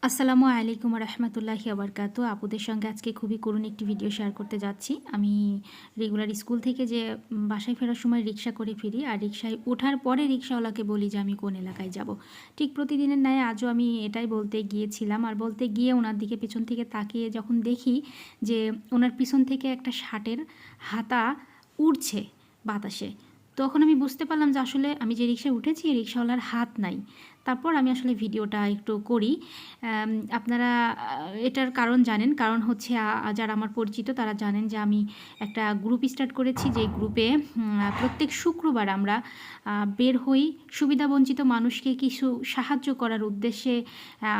আসসালামু আলাইকুম রহমতুল্লাহি আবরকাতু। আপুদের সঙ্গে আজকে খুবই করুণ একটি ভিডিও শেয়ার করতে যাচ্ছি। আমি রেগুলার স্কুল থেকে যে বাসায় ফেরার সময় রিক্সা করে ফিরি, আর রিক্সায় ওঠার পরে রিক্সাওয়ালাকে বলি যে আমি কোন এলাকায় যাব। ঠিক প্রতিদিনের ন্যায় আজও আমি এটাই বলতে গিয়েছিলাম, আর বলতে গিয়ে ওনার দিকে পেছন থেকে তাকিয়ে যখন দেখি যে ওনার পিছন থেকে একটা শার্টের হাতা উড়ছে বাতাসে, তখন আমি বুঝতে পারলাম যে আসলে আমি যে রিক্সায় উঠেছি এই রিক্সাওয়ালার হাত নাই। তারপর আমি আসলে ভিডিওটা একটু করি। আপনারা এটার কারণ জানেন, কারণ হচ্ছে যারা আমার পরিচিত তারা জানেন যে আমি একটা গ্রুপ স্টার্ট করেছি, যে গ্রুপে প্রত্যেক শুক্রবার আমরা বের হই, সুবিধাবঞ্চিত মানুষকে কিছু সাহায্য করার উদ্দেশ্যে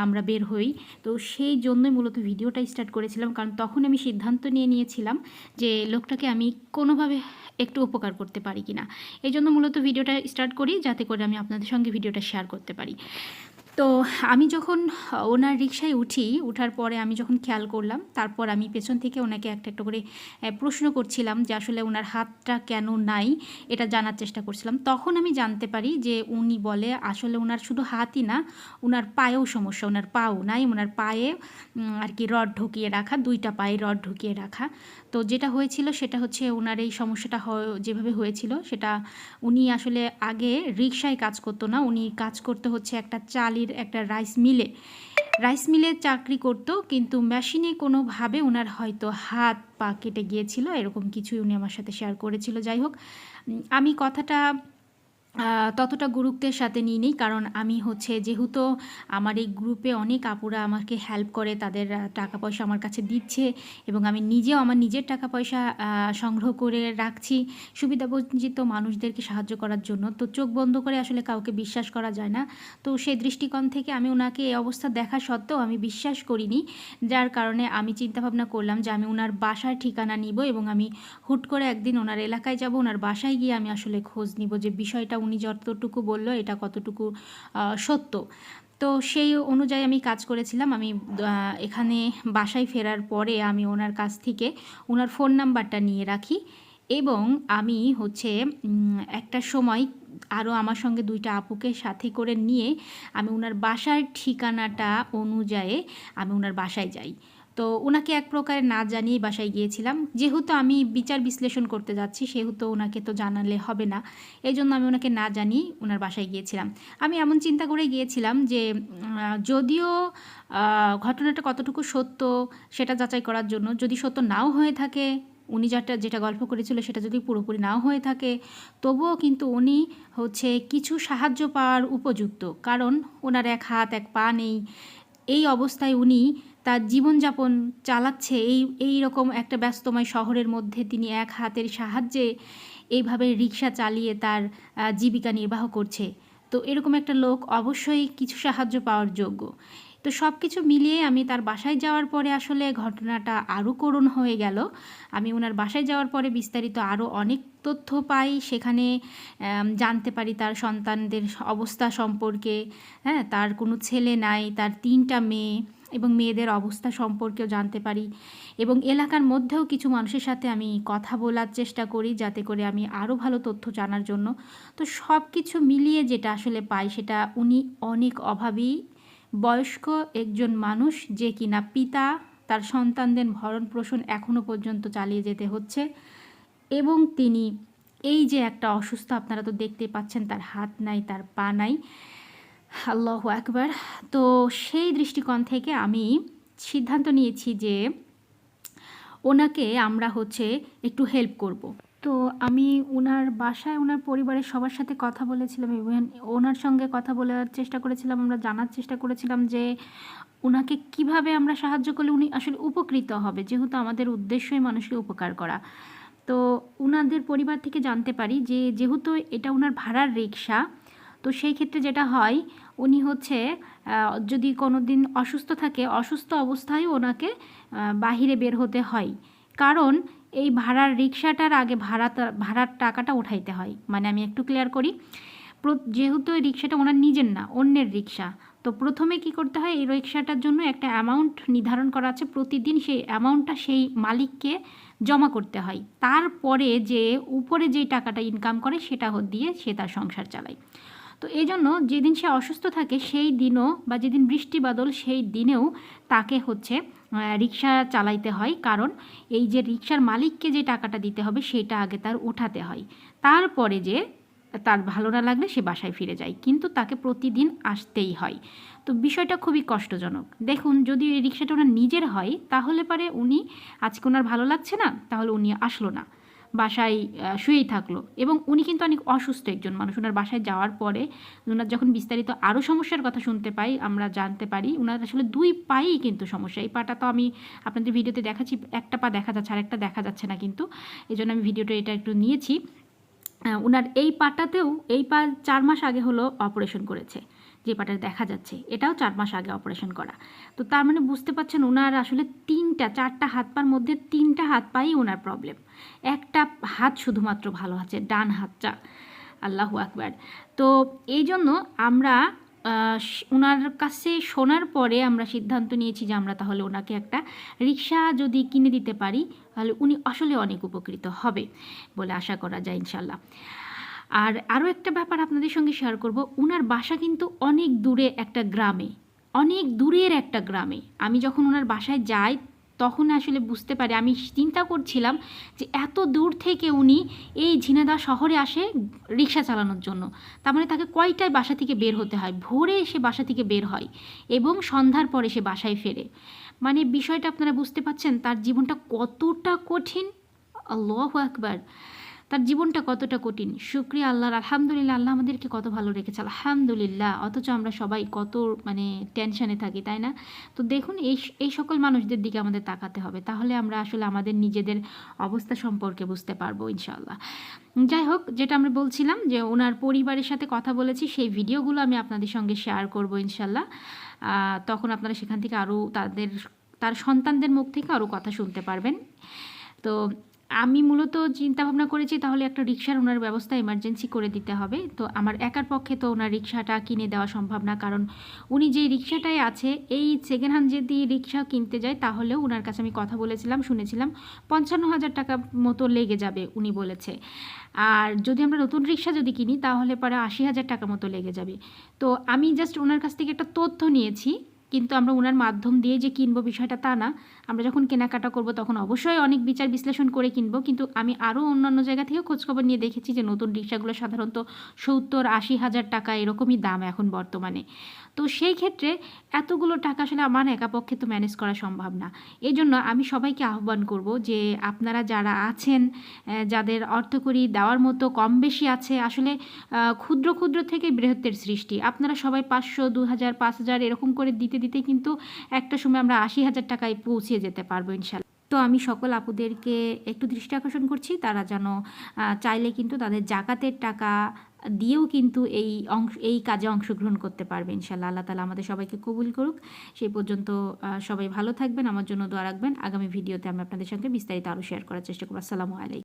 আমরা বের হই। তো সেই জন্যই মূলত ভিডিওটা স্টার্ট করেছিলাম, কারণ তখন আমি সিদ্ধান্ত নিয়েছিলাম যে লোকটাকে আমি কোনোভাবে একটু উপকার করতে পারি কিনা। এই জন্য মূলত ভিডিওটা স্টার্ট করি, যাতে করে আমি আপনাদের সঙ্গে ভিডিওটা শেয়ার করতে পারি। তো আমি যখন ওনার রিক্সায় উঠার পরে আমি যখন খেয়াল করলাম, তারপর আমি পেছন থেকে ওনাকে একটা একটা করে প্রশ্ন করছিলাম যে আসলে ওনার হাতটা কেন নাই, এটা জানার চেষ্টা করছিলাম। তখন আমি জানতে পারি যে উনি বলে আসলে ওনার শুধু হাতই না, ওনার পায়েও সমস্যা, ওনার পাও নাই, ওনার পায়ে আর কি রড ঢুকিয়ে রাখা, দুইটা পায়ে রড ঢুকিয়ে রাখা। তো যেটা হয়েছিল সেটা হচ্ছে ওনার এই সমস্যাটা যেভাবে হয়েছিল সেটা, উনি আসলে আগে রিকশায় কাজ করতো না, উনি কাজ করতে হচ্ছে একটা চালের একটা রাইস মিলে চাকরি করতো, কিন্তু মেশিনে কোনোভাবে ওনার হয়তো হাত পা কেটে গিয়েছিল, এরকম কিছুই উনি আমার সাথে শেয়ার করেছিল। যাই হোক, আমি কথাটা ততটা গুরুত্বের সাথে নিই, কারণ আমি হচ্ছে যেহেতু আমার এই গ্রুপে অনেক আপুরা আমাকে হেল্প করে, তাদের টাকা পয়সা আমার কাছে দিচ্ছে, এবং আমি নিজেও আমার নিজের টাকা পয়সা সংগ্রহ করে রাখছি সুবিধাবঞ্চিত মানুষদেরকে সাহায্য করার জন্য। তো চোখ বন্ধ করে আসলে কাউকে বিশ্বাস করা যায় না। তো সেই দৃষ্টিকোণ থেকে আমি ওনাকে এই অবস্থা দেখা সত্ত্বেও আমি বিশ্বাস করিনি, যার কারণে আমি চিন্তাভাবনা করলাম যে আমি ওনার বাসার ঠিকানা নিব, এবং আমি হুট করে একদিন ওনার এলাকায় যাব, ওনার বাসায় গিয়ে আমি আসলে খোঁজ নিব যে বিষয়টা উনি যতটুকু বললো এটা কতটুকু সত্য। তো সেই অনুযায়ী আমি কাজ করেছিলাম। আমি এখানে বাসায় ফেরার পরে আমি ওনার কাছ থেকে ওনার ফোন নাম্বারটা নিয়ে রাখি, এবং আমি হচ্ছে একটা সময় আরও আমার সঙ্গে দুইটা আপুকে সাথে করে নিয়ে আমি ওনার বাসার ঠিকানাটা অনুযায়ী আমি ওনার বাসায় যাই। তো ওনাকে এক প্রকারে না জানিয়ে বাসায় গিয়েছিলাম, যেহেতু আমি বিচার বিশ্লেষণ করতে যাচ্ছি সেহেতু ওনাকে তো জানালে হবে না, এই জন্য আমি ওনাকে না জানিয়ে ওনার বাসায় গিয়েছিলাম। আমি এমন চিন্তা করে গিয়েছিলাম যে যদিও ঘটনাটা কতটুকু সত্য সেটা যাচাই করার জন্য, যদি সত্য নাও হয়ে থাকে, উনি যেটা গল্প করেছিল সেটা যদি পুরোপুরি নাও হয়ে থাকে, তবুও কিন্তু উনি হচ্ছে কিছু সাহায্য পাওয়ার উপযুক্ত, কারণ ওনার এক হাত এক পা নেই। এই অবস্থায় উনি তার জীবনযাপন চালাচ্ছে, এই রকম একটা ব্যস্তময় শহরের মধ্যে তিনি এক হাতের সাহায্যে এইভাবে রিক্সা চালিয়ে তার জীবিকা নির্বাহ করছে। তো এরকম একটা লোক অবশ্যই কিছু সাহায্য পাওয়ার যোগ্য। তো সব কিছু মিলিয়ে আমি তার বাসায় যাওয়ার পরে আসলে ঘটনাটা আরও করুণ হয়ে গেল। আমি ওনার বাসায় যাওয়ার পরে বিস্তারিত আরও অনেক তথ্য পাই, সেখানে জানতে পারি তার সন্তানদের অবস্থা সম্পর্কে। হ্যাঁ, তার কোনো ছেলে নাই, তার 3টা মেয়ে, এবং মেয়েদের অবস্থা সম্পর্কেও জানতে পারি, এবং এলাকার মধ্যেও কিছু মানুষের সাথে আমি কথা বলার চেষ্টা করি যাতে করে আমি আরও ভালো তথ্য জানার জন্য। তো সব কিছু মিলিয়ে যেটা আসলে পাই সেটা, উনি অনেক অভাবী বয়স্ক একজন মানুষ, যে কিনা পিতা, তার সন্তানদের ভরণ পোষণ এখনও পর্যন্ত চালিয়ে যেতে হচ্ছে, এবং তিনি এই যে একটা অসুস্থ, আপনারা তো দেখতেই পাচ্ছেন তার হাত নাই, তার পা নাই, আল্লাহু আকবার। তো সেই দৃষ্টিকোণ থেকে আমি সিদ্ধান্ত নিয়েছি যে ওনাকে আমরা হচ্ছে একটু হেল্প করব। তো আমি ওনার বাসায় ওনার পরিবারের সবার সাথে কথা বলেছিলাম, এবং ওনার সঙ্গে কথা বলার চেষ্টা করেছিলাম, আমরা জানার চেষ্টা করেছিলাম যে ওনাকে কিভাবে আমরা সাহায্য করলে উনি আসলে উপকৃত হবে, যেহেতু আমাদের উদ্দেশ্যই মানুষকে উপকার করা। তো ওনাদের পরিবার থেকে জানতে পারি যে যেহেতু এটা ওনার ভাড়ার রিক্সা, তো সেই ক্ষেত্রে যেটা হয়, উনি হচ্ছে যদি কোনো দিন অসুস্থ থাকে, অসুস্থ অবস্থায় ওনাকে বাহিরে বের হতে হয়, কারণ এই ভাড়ার রিক্সাটার আগে ভাড়ার টাকাটা উঠাইতে হয়। মানে আমি একটু ক্লিয়ার করি, যেহেতু এই রিক্সাটা ওনার নিজের না, অন্যের রিক্সা, তো প্রথমে কি করতে হয়, এই রিক্সাটার জন্য একটা অ্যামাউন্ট নির্ধারণ করা আছে, প্রতিদিন সেই অ্যামাউন্টটা সেই মালিককে জমা করতে হয়। তারপরে যে উপরে যেই টাকাটা ইনকাম করে সেটা দিয়ে সে তার সংসার চালায়। তো এই জন্য যেদিন সে অসুস্থ থাকে সেই দিনও বা যেদিন বৃষ্টি বাদল সেই দিনেও তাকে হচ্ছে রিক্সা চালাইতে হয়, কারণ এই যে রিক্সার মালিককে যে টাকাটা দিতে হবে সেটা আগে তার ওঠাতে হয়, তারপরে যে তার ভালো না লাগলে সে বাসায় ফিরে যায়, কিন্তু তাকে প্রতিদিন আসতেই হয়। তো বিষয়টা খুবই কষ্টজনক। দেখুন, যদি এই রিক্সাটা ওনার নিজের হয় তাহলে পারে উনি আজকে ওনার ভালো লাগছে না, তাহলে উনি আসলো না, বাসায় শুয়েই থাকলো। এবং উনি কিন্তু অনেক অসুস্থ একজন মানুষ। ওনার বাসায় যাওয়ার পরে ওনার যখন বিস্তারিত আরও সমস্যার কথা শুনতে পাই, আমরা জানতে পারি ওনার আসলে 2 পায়েই কিন্তু সমস্যা। এই পাটা তো আমি আপনাদের ভিডিওতে দেখাচ্ছি, একটা পা দেখা যাচ্ছে আর একটা দেখা যাচ্ছে না, কিন্তু এই জন্য আমি ভিডিওটা এটা একটু নিয়েছি। ওনার এই পাটাতেও এই পা 4 মাস আগে হলো অপারেশন করেছে, যে পাটা দেখা যাচ্ছে এটাও 4 মাস আগে অপারেশন করা। তো তার মানে বুঝতে পারছেন ওনার আসলে 4টা হাত পার মধ্যে 3টা হাত পাই ওনার প্রবলেম, একটা হাত শুধুমাত্র ভালো আছে, ডান হাতটা। আল্লাহু আকবার। তো এই জন্য আমরা ওনার কাছে শোনার পরে আমরা সিদ্ধান্ত নিয়েছি যে আমরা তাহলে ওনাকে একটা রিক্সা যদি কিনে দিতে পারি তাহলে উনি আসলে অনেক উপকৃত হবে বলে আশা করা যায় ইনশাল্লাহ। আর আরও একটা ব্যাপার আপনাদের সঙ্গে শেয়ার করব, ওনার বাসা কিন্তু অনেক দূরে একটা গ্রামে, অনেক দূরের একটা গ্রামে। আমি যখন ওনার বাসায় যাই তখন আসলে বুঝতে পারি, আমি চিন্তা করছিলাম যে এত দূর থেকে উনি এই ঝিনাইদহ শহরে আসে রিক্সা চালানোর জন্য, তার মানে তাকে কয়টায় বাসা থেকে বের হতে হয়, ভোরে সে বাসা থেকে বের হয় এবং সন্ধ্যার পরে সে বাসায় ফেরে। মানে বিষয়টা আপনারা বুঝতে পাচ্ছেন তার জীবনটা কতটা কঠিন। আল্লাহু আকবার, তার জীবনটা কতটা কঠিন। শুকরিয়া আল্লাহর, আলহামদুলিল্লাহ, আল্লাহ আমাদেরকে কত ভালো রেখেছে, আলহামদুলিল্লাহ। অথচ আমরা সবাই কত মানে টেনশানে থাকি, তাই না? তো দেখুন, এই সকল মানুষদের দিকে আমাদের তাকাতে হবে, তাহলে আমরা আসলে আমাদের নিজেদের অবস্থা সম্পর্কে বুঝতে পারবো ইনশাআল্লাহ। যাই হোক, যেটা আমরা বলছিলাম যে ওনার পরিবারের সাথে কথা বলেছি, সেই ভিডিওগুলো আমি আপনাদের সঙ্গে শেয়ার করব ইনশাআল্লাহ। তখন আপনারা সেখান থেকে আরও তার সন্তানদের মুখ থেকে আরও কথা শুনতে পারবেন। তো আমি মূলত চিন্তা ভাবনা করেছি তাহলে একটা রিক্সার ওনার ব্যবস্থা এমার্জেন্সি করে দিতে হবে। তো আমার একার পক্ষে তো ওনার রিক্সাটা কিনে দেওয়া সম্ভব না, কারণ উনি যেই রিক্সাটায় আছে এই সেকেন্ড হ্যান্ড যদি রিক্সা কিনতে যায় তাহলেও ওনার কাছে আমি কথা বলেছিলাম, শুনেছিলাম 55,000 টাকা মতো লেগে যাবে উনি বলেছে। আর যদি আমরা নতুন রিক্সা যদি কিনি তাহলে পরে 80,000 টাকা মতো লেগে যাবে। তো আমি জাস্ট ওনার কাছ থেকে একটা তথ্য নিয়েছি, কিন্তু আমরা ওনার মাধ্যম দিয়ে যে কিনবো বিষয়টা তা না। আমরা যখন কেনাকাটা করব তখন অবশ্যই অনেক বিচার বিশ্লেষণ করে কিনবো, কিন্তু আমি আরও অন্যান্য জায়গা থেকে খোঁজখবর নিয়ে দেখেছি যে নতুন রিক্সাগুলো সাধারণত 70-80 হাজার টাকা এরকমই দাম এখন বর্তমানে। তো সেই ক্ষেত্রে এতগুলো টাকা আসলে আমার একা পক্ষে তো ম্যানেজ করা সম্ভব না। এই জন্য আমি সবাইকে আহ্বান করব যে আপনারা যারা আছেন, যাদের অর্থকড়ি দেওয়ার মতো কম বেশি আছে, আসলে ক্ষুদ্র ক্ষুদ্র থেকে বৃহত্তের সৃষ্টি, আপনারা সবাই 500, 2,000, 5,000 এরকম করে দিতে দিতে কিন্তু একটা সময় আমরা 80,000 টাকায় পৌঁছে যেতে পারবো ইনশাল্লাহ। তো আমি সকল আপুদেরকে একটু দৃষ্টি আকর্ষণ করছি, তারা যেন চাইলে কিন্তু তাদের জাকাতের টাকা দিয়েও কিন্তু এই কাজে অংশগ্রহণ করতে পারবে ইনশাল্লাহ। আল্লাহ তাআলা আমাদের সবাইকে কবুল করুক। সেই পর্যন্ত সবাই ভালো থাকবেন, আমার জন্য দোয়া রাখবেন। আগামী ভিডিওতে আমি আপনাদের সঙ্গে বিস্তারিত আরও শেয়ার করার চেষ্টা করব। আসসালামু আলাইকুম।